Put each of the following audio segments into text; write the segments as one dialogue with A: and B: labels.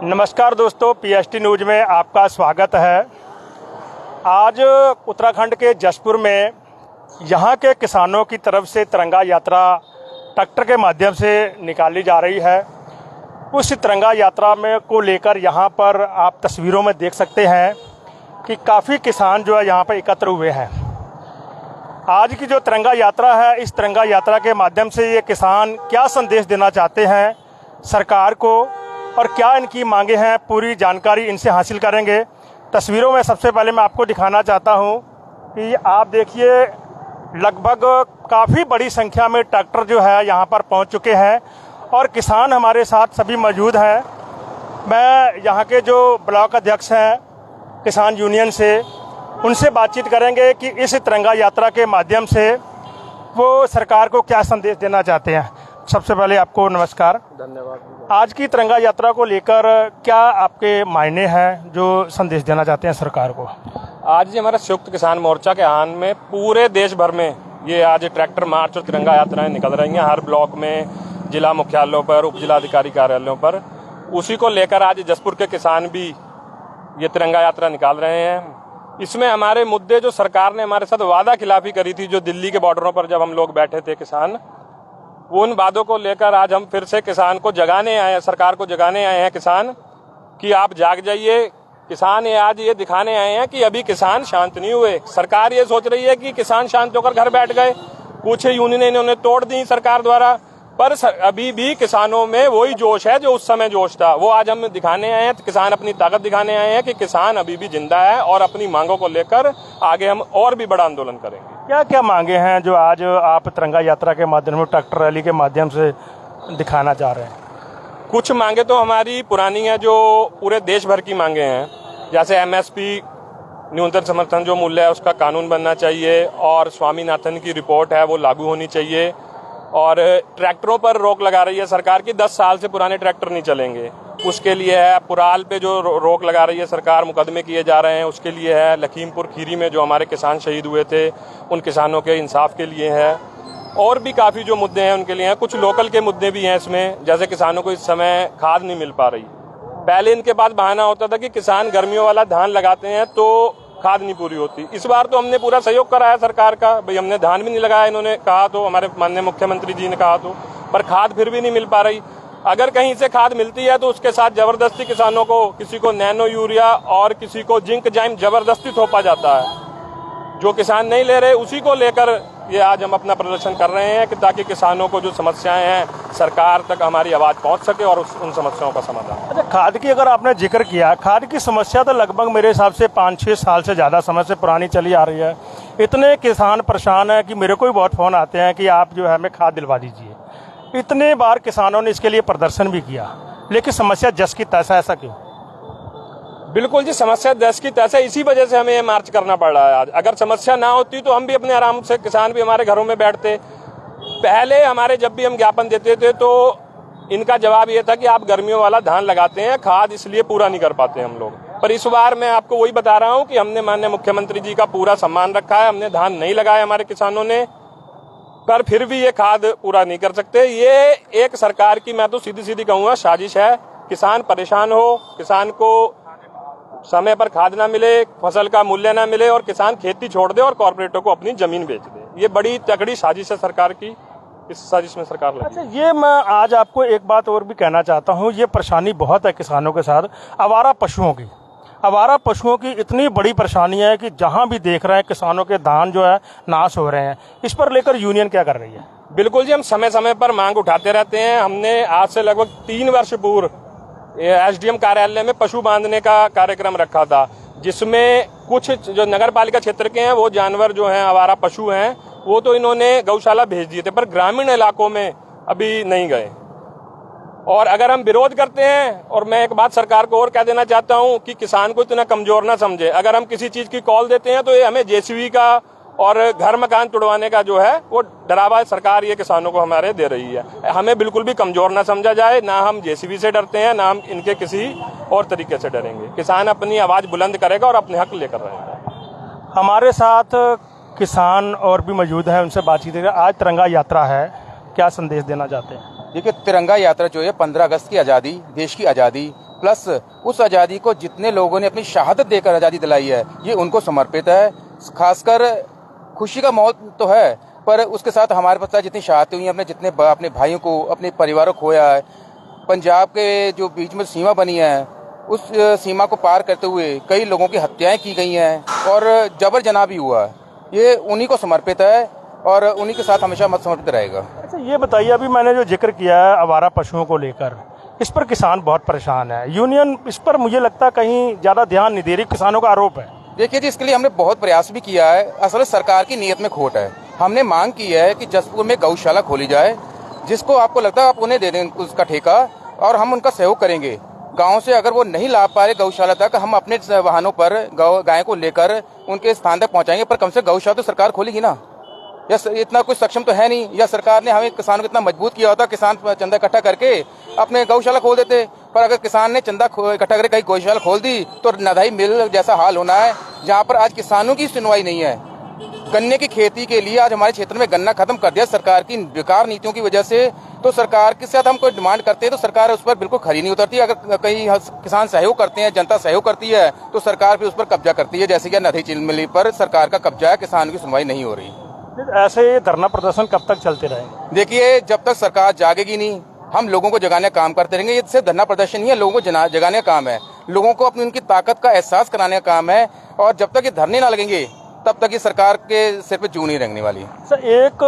A: नमस्कार दोस्तों, PST news में आपका स्वागत है। आज उत्तराखंड के जसपुर में यहाँ के किसानों की तरफ से तिरंगा यात्रा ट्रैक्टर के माध्यम से निकाली जा रही है। उस तिरंगा यात्रा में को लेकर यहाँ पर आप तस्वीरों में देख सकते हैं कि काफ़ी किसान जो है यहाँ पर एकत्र हुए हैं। आज की जो तिरंगा यात्रा है, इस तिरंगा यात्रा के माध्यम से ये किसान क्या संदेश देना चाहते हैं सरकार को और क्या इनकी मांगे हैं, पूरी जानकारी इनसे हासिल करेंगे। तस्वीरों में सबसे पहले मैं आपको दिखाना चाहता हूं कि आप देखिए, लगभग काफ़ी बड़ी संख्या में ट्रैक्टर जो है यहां पर पहुंच चुके हैं और किसान हमारे साथ सभी मौजूद हैं। मैं यहां के जो ब्लॉक अध्यक्ष हैं किसान यूनियन से, उनसे बातचीत करेंगे कि इस तिरंगा यात्रा के माध्यम से वो सरकार को क्या संदेश देना चाहते हैं। सबसे पहले आपको नमस्कार,
B: धन्यवाद।
A: आज की तिरंगा यात्रा को लेकर क्या आपके मायने हैं, जो संदेश देना चाहते हैं सरकार को?
B: आज हमारा संयुक्त किसान मोर्चा के आह्वान में पूरे देश भर में ये आज ट्रैक्टर मार्च और तिरंगा यात्राएं निकल रही हैं। हर ब्लॉक में, जिला मुख्यालयों पर, उप जिलाधिकारी कार्यालयों पर, उसी को लेकर आज जसपुर के किसान भी ये तिरंगा यात्रा निकाल रहे हैं। इसमें हमारे मुद्दे, जो सरकार ने हमारे साथ वादा खिलाफी करी थी, जो दिल्ली के बॉर्डरों पर जब हम लोग बैठे थे किसान, वो उन वादों को लेकर आज हम फिर से किसान को जगाने आए हैं, सरकार को जगाने आए हैं किसान कि आप जाग जाइए। किसान आज ये दिखाने आए हैं कि अभी किसान शांत नहीं हुए। सरकार ये सोच रही है कि किसान शांत होकर घर बैठ गए। कुछ यूनियन इन्होंने तोड़ दी सरकार द्वारा, पर अभी भी किसानों में वही जोश है जो उस समय जोश था। वो आज हम दिखाने आए हैं, किसान अपनी ताकत दिखाने आए हैं कि किसान अभी भी जिंदा है और अपनी मांगों को लेकर आगे हम और भी बड़ा आंदोलन करेंगे।
A: क्या क्या मांगे हैं जो आज आप तिरंगा यात्रा के माध्यम से, ट्रैक्टर रैली के माध्यम से दिखाना चाह रहे हैं?
B: कुछ मांगे तो हमारी पुरानी है, जो पूरे देश भर की मांगे हैं। जैसे एमएसपी, न्यूनतम समर्थन जो मूल्य है, उसका कानून बनना चाहिए और स्वामीनाथन की रिपोर्ट है वो लागू होनी चाहिए। और ट्रैक्टरों पर रोक लगा रही है सरकार की, 10 साल से पुराने ट्रैक्टर नहीं चलेंगे, उसके लिए है। पुराल पे जो रोक लगा रही है सरकार, मुकदमे किए जा रहे हैं, उसके लिए है। लखीमपुर खीरी में जो हमारे किसान शहीद हुए थे, उन किसानों के इंसाफ के लिए है। और भी काफ़ी जो मुद्दे हैं उनके लिए हैं। कुछ लोकल के मुद्दे भी हैं इसमें, जैसे किसानों को इस समय खाद नहीं मिल पा रही। पहले इनके पास बहाना होता था कि किसान गर्मियों वाला धान लगाते हैं तो खाद नहीं पूरी होती। इस बार तो हमने पूरा सहयोग करा है सरकार का, भाई हमने धान भी नहीं लगाया, इन्होंने कहा तो, हमारे माननीय मुख्यमंत्री जी ने कहा तो, पर खाद फिर भी नहीं मिल पा रही। अगर कहीं से खाद मिलती है तो उसके साथ जबरदस्ती किसानों को, किसी को नैनो यूरिया और किसी को जिंक जाइम जबरदस्ती थोपा जाता है। जो किसान नहीं ले रहे, उसी को लेकर ये आज हम अपना प्रदर्शन कर रहे हैं कि ताकि किसानों को जो समस्याएं हैं सरकार तक हमारी आवाज़ पहुंच सके और उन समस्याओं का समाधान।
A: अच्छा, खाद की अगर आपने जिक्र किया, खाद की समस्या तो लगभग मेरे हिसाब से 5-6 साल से ज़्यादा समय से पुरानी चली आ रही है। इतने किसान परेशान हैं कि मेरे को भी बहुत फ़ोन आते हैं कि आप जो है हमें खाद दिलवा दीजिए। इतने बार किसानों ने इसके लिए प्रदर्शन भी किया, लेकिन समस्या जस की तैसा, ऐसा क्यों?
B: बिल्कुल जी, समस्या 10 की तैसा, इसी वजह से हमें ये मार्च करना पड़ रहा है आज। अगर समस्या ना होती तो हम भी अपने आराम से, किसान भी हमारे घरों में बैठते। पहले हमारे जब भी हम ज्ञापन देते थे तो इनका जवाब ये था कि आप गर्मियों वाला धान लगाते हैं, खाद इसलिए पूरा नहीं कर पाते हम लोग। पर इस बार मैं आपको वही बता रहा हूँ कि हमने माननीय मुख्यमंत्री जी का पूरा सम्मान रखा है। हमने धान नहीं लगाया हमारे किसानों ने, पर फिर भी ये खाद पूरा नहीं कर सकते। ये एक सरकार की, मैं तो सीधी सीधी कहूँगा, साजिश है। किसान परेशान हो, किसान को समय पर खाद ना मिले, फसल का मूल्य ना मिले और किसान खेती छोड़ दे और कॉर्पोरेटों को अपनी जमीन बेच दे। ये बड़ी तगड़ी साजिश है सरकार की। इस साजिश में सरकार लगी।
A: अच्छा, ये मैं आज आपको एक बात और भी कहना चाहता हूँ। ये परेशानी बहुत है किसानों के साथ, आवारा पशुओं की। आवारा पशुओं की इतनी बड़ी परेशानी है कि जहाँ भी देख रहे हैं किसानों के धान जो है नाश हो रहे हैं। इस पर लेकर यूनियन क्या कर रही है?
B: बिल्कुल जी, हम समय समय पर मांग उठाते रहते हैं। हमने आज से लगभग 3 वर्ष पूर्व एसडीएम कार्यालय में पशु बांधने का कार्यक्रम रखा था, जिसमें कुछ जो नगर पालिका क्षेत्र के हैं वो जानवर जो हैं, आवारा पशु हैं, वो तो इन्होंने गौशाला भेज दिए थे, पर ग्रामीण इलाकों में अभी नहीं गए। और अगर हम विरोध करते हैं, और मैं एक बात सरकार को और कह देना चाहता हूं कि किसान को इतना कमजोर ना समझे। अगर हम किसी चीज की कॉल देते हैं तो ये हमें जेसीबी का और घर मकान तुड़वाने का जो है वो डरावा सरकार ये किसानों को हमारे दे रही है। हमें बिल्कुल भी कमजोर ना समझा जाए, ना हम जेसीबी से डरते हैं, ना हम इनके किसी और तरीके से डरेंगे। किसान अपनी आवाज बुलंद करेगा और अपने हक लेकर रहेगा।
A: हमारे साथ किसान और भी मौजूद हैं, उनसे बातचीत करेंगे। आज तिरंगा यात्रा है, क्या संदेश देना चाहते हैं?
C: देखिए, तिरंगा यात्रा जो है 15 अगस्त की आज़ादी, देश की आज़ादी प्लस उस आज़ादी को जितने लोगों ने अपनी शहादत देकर आज़ादी दिलाई है, ये उनको समर्पित है। खासकर खुशी का मौत तो है, पर उसके साथ हमारे पास जितनी शहादतें हुई हैं, अपने भाइयों को, अपने परिवारों को खोया है। पंजाब के जो बीच में सीमा बनी है, उस सीमा को पार करते हुए कई लोगों की हत्याएं की गई हैं और जबर जनाह भी हुआ है। ये उन्हीं को समर्पित है और उन्हीं के साथ हमेशा समर्पित रहेगा।
A: अच्छा, ये बताइए, अभी मैंने जो जिक्र किया है आवारा पशुओं को लेकर, इस पर किसान बहुत परेशान है। यूनियन इस पर मुझे लगता है कहीं ज़्यादा ध्यान नहीं दे रही, किसानों का आरोप है।
C: देखिए जी, इसके लिए हमने बहुत प्रयास भी किया है। असल सरकार की नीयत में खोट है। हमने मांग की है कि जसपुर में गौशाला खोली जाए, जिसको आपको लगता है आप उन्हें दे दें उसका ठेका, और हम उनका सहयोग करेंगे। गांव से अगर वो नहीं ला पा रहे गौशाला तक, हम अपने वाहनों पर गाय को लेकर उनके स्थान तक पहुंचाएंगे। पर कम से गौशाला तो सरकार खोलेगी ना। या इतना कुछ सक्षम तो है नहीं, या सरकार ने हमें किसानों को इतना मजबूत किया होता, किसान चंदा इकट्ठा करके अपने गौशाला खोल देते। पर अगर किसान ने चंदा इकट्ठा करके कहीं गौशाला खोल दी तो नदाई मिल जैसा हाल होना है, जहाँ पर आज किसानों की सुनवाई नहीं है। गन्ने की खेती के लिए आज हमारे क्षेत्र में गन्ना खत्म कर दिया सरकार की बेकार नीतियों की वजह से। तो सरकार के साथ हम कोई डिमांड करते हैं तो सरकार उस पर बिल्कुल खरी नहीं उतरती। अगर कहीं किसान सहयोग करते हैं, जनता सहयोग करती है, तो सरकार फिर उस पर कब्जा करती है। जैसे कि नदी चिलमिली पर सरकार का कब्जा है, किसानों की सुनवाई नहीं हो रही।
A: ऐसे धरना प्रदर्शन कब तक चलते रहेंगे?
C: देखिए, जब तक सरकार जागेगी नहीं, हम लोगों को जगाने का काम करते रहेंगे। ये सिर्फ धरना प्रदर्शन नहीं है, लोगों को जगाने का काम है। लोगों को अपनी उनकी ताकत का एहसास कराने का काम है। और जब तक ये धरने ना लगेंगे, तब तक ये सरकार के सिर पे जू नहीं रंगने वाली।
A: सर, एक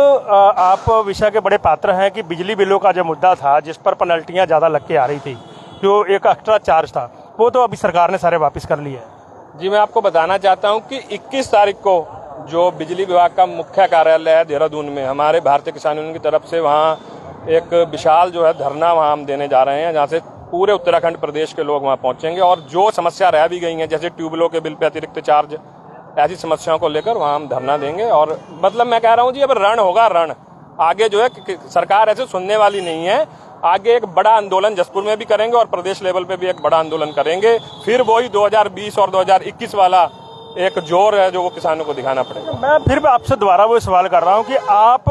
A: आप विषय के बड़े पात्र हैं कि बिजली बिलों का जो मुद्दा था, जिस पर पेनल्टियां ज़्यादा लग के आ रही थी, जो एक एक्स्ट्रा चार्ज था, वो तो अभी सरकार ने सारे वापस कर लिए है।
B: जी, मैं आपको बताना चाहता हूं कि 21 तारीख को जो बिजली विभाग का मुख्य कार्यालय है देहरादून में, हमारे भारतीय किसान यूनियन की तरफ से वहाँ एक विशाल जो है धरना वहाँ हम देने जा रहे हैं, जहाँ से पूरे उत्तराखंड प्रदेश के लोग वहाँ पहुँचेंगे। और जो समस्या रह भी गई हैं, जैसे ट्यूबवेलों के बिल पे अतिरिक्त चार्ज, ऐसी समस्याओं को लेकर वहाँ हम धरना देंगे। और मतलब मैं कह रहा हूँ जी, अब रण होगा रण। आगे जो है सरकार ऐसे सुनने वाली नहीं है। आगे एक बड़ा आंदोलन जसपुर में भी करेंगे और प्रदेश लेवल पे भी एक बड़ा आंदोलन करेंगे। फिर वही 2020 और 2021 वाला एक जोर है जो वो किसानों को दिखाना पड़ेगा।
A: मैं फिर आपसे दोबारा वो सवाल कर रहा हूँ कि आप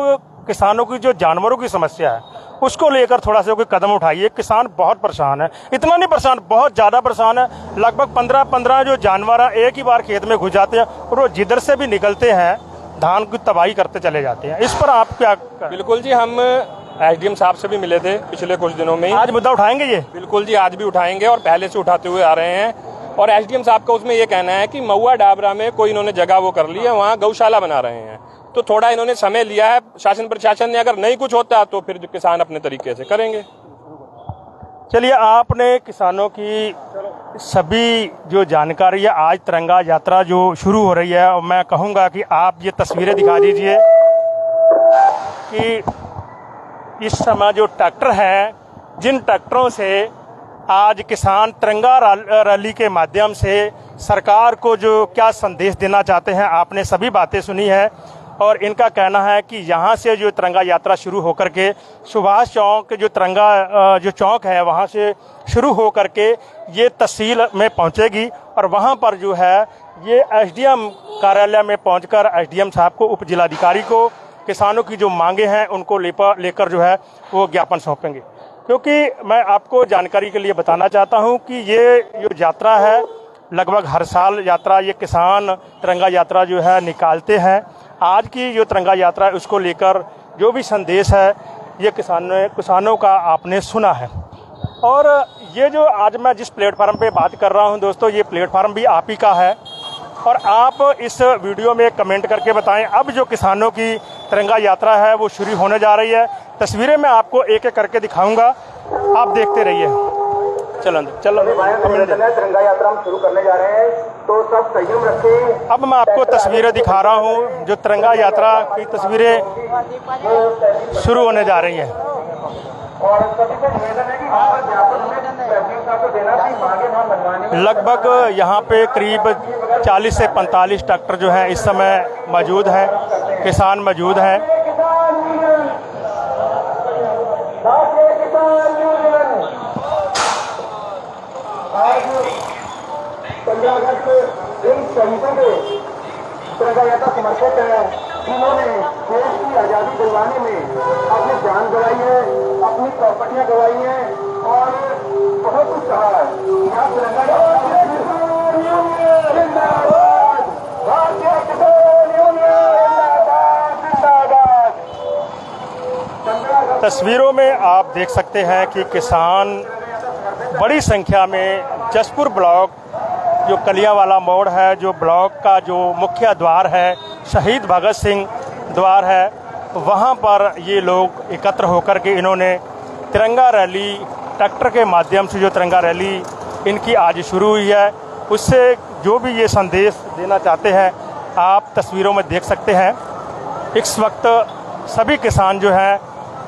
A: किसानों की जो जानवरों की समस्या है, उसको लेकर थोड़ा सा कोई कदम उठाइए। किसान बहुत परेशान है, इतना नहीं परेशान, बहुत ज़्यादा परेशान है। लगभग 15 जो जानवर हैं एक ही बार खेत में घुस जाते हैं और वो जिधर से भी निकलते हैं धान की तबाही करते चले जाते हैं। इस पर आप क्या?
B: बिल्कुल जी, हम एसडीएम साहब से भी मिले थे पिछले कुछ दिनों में।
A: आज मुद्दा उठाएंगे ये?
B: बिल्कुल जी, आज भी उठाएंगे और पहले से उठाते हुए आ रहे हैं। और एसडीएम साहब का उसमें ये कहना है कि महुआ डाबरा में कोई इन्होंने जगह वो कर ली है, वहाँ गौशाला बना रहे हैं। तो थोड़ा इन्होंने समय लिया है शासन प्रशासन ने। अगर नहीं कुछ होता तो फिर किसान अपने तरीके से करेंगे।
A: चलिए, आपने किसानों की सभी जो जानकारी है, आज तिरंगा यात्रा जो शुरू हो रही है, और मैं कहूँगा कि आप ये तस्वीरें दिखा दीजिए कि इस समय जो ट्रैक्टर हैं, जिन ट्रैक्टरों से आज किसान तिरंगा रैली के माध्यम से सरकार को जो क्या संदेश देना चाहते हैं, आपने सभी बातें सुनी है। और इनका कहना है कि यहाँ से जो तिरंगा यात्रा शुरू होकर के सुभाष चौक जो तिरंगा जो चौक है, वहाँ से शुरू होकर के ये तहसील में पहुँचेगी और वहाँ पर जो है ये एसडीएम कार्यालय में पहुँचकर एसडीएम साहब को, उप जिलाधिकारी को, किसानों की जो मांगे हैं उनको लेकर जो है वो ज्ञापन सौंपेंगे। क्योंकि मैं आपको जानकारी के लिए बताना चाहता हूँ कि ये जो यात्रा है, लगभग हर साल यात्रा ये किसान तिरंगा यात्रा जो है निकालते हैं। आज की जो तिरंगा यात्रा है उसको लेकर जो भी संदेश है ये किसानों का आपने सुना है। और ये जो आज मैं जिस प्लेटफार्म पे बात कर रहा हूँ दोस्तों, ये प्लेटफार्म भी आप ही का है। और आप इस वीडियो में कमेंट करके बताएं, अब जो किसानों की तिरंगा यात्रा है वो शुरू होने जा रही है। तस्वीरें मैं आपको एक एक करके दिखाऊंगा, आप देखते रहिए। चलो
C: तिरंगा यात्रा हम शुरू करने जा रहे हैं, तो सब संयम रखें।
A: अब मैं आपको तस्वीरें दिखा रहा हूँ, जो तिरंगा यात्रा की तस्वीरें शुरू होने जा रही हैं।
C: और सभी को निवेदन है कि
A: लगभग यहाँ पे करीब 40 से 45 ट्रैक्टर जो है इस समय मौजूद हैं, किसान मौजूद हैं।
C: पंद्रह अगस्त इन शहीदों को तिरंगा यात्रा समर्पित है।
D: जिन्होंने देश की आज़ादी दिलवाने में अपनी जान गंवाई है, अपनी प्रॉपर्टियां गंवाई हैं और बहुत कुछ कहा है। यहाँ तिरंगा जिंदाबाद, भारतीय किसान यूनियन जिंदाबाद, जिंदाबाद।
A: तस्वीरों में आप देख सकते हैं कि किसान बड़ी संख्या में जसपुर ब्लॉक जो कलियावाला मोड़ है, जो ब्लॉक का जो मुख्य द्वार है, शहीद भगत सिंह द्वार है, वहाँ पर ये लोग एकत्र होकर के इन्होंने तिरंगा रैली ट्रैक्टर के माध्यम से जो तिरंगा रैली इनकी आज शुरू हुई है, उससे जो भी ये संदेश देना चाहते हैं आप तस्वीरों में देख सकते हैं। इस वक्त सभी किसान जो हैं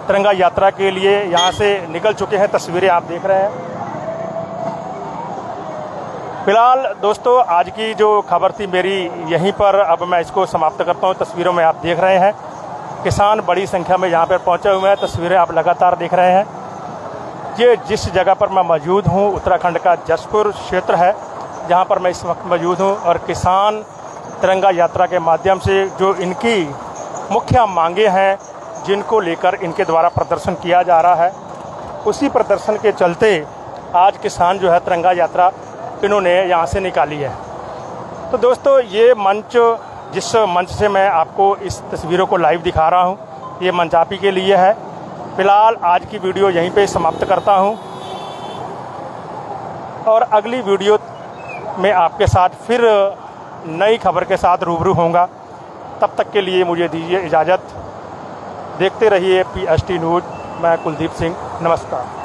A: तिरंगा यात्रा के लिए यहाँ से निकल चुके हैं, तस्वीरें आप देख रहे हैं। फिलहाल दोस्तों आज की जो खबर थी मेरी यहीं पर अब मैं इसको समाप्त करता हूँ। तस्वीरों में आप देख रहे हैं किसान बड़ी संख्या में यहाँ पर पहुँचे हुए हैं, तस्वीरें आप लगातार देख रहे हैं। ये जिस जगह पर मैं मौजूद हूँ उत्तराखंड का जसपुर क्षेत्र है, जहाँ पर मैं इस वक्त मौजूद हूँ और किसान तिरंगा यात्रा के माध्यम से जो इनकी मुख्य मांगे हैं जिनको लेकर इनके द्वारा प्रदर्शन किया जा रहा है, उसी प्रदर्शन के चलते आज किसान जो है तिरंगा यात्रा इन्होंने यहाँ से निकाली है। तो दोस्तों ये मंच, जिस मंच से मैं आपको इस तस्वीरों को लाइव दिखा रहा हूँ, ये मंच आप ही के लिए है। फिलहाल आज की वीडियो यहीं पे समाप्त करता हूँ और अगली वीडियो में आपके साथ फिर नई खबर के साथ रूबरू होऊंगा। तब तक के लिए मुझे दीजिए इजाज़त। देखते रहिए PST न्यूज़। मैं कुलदीप सिंह, नमस्कार।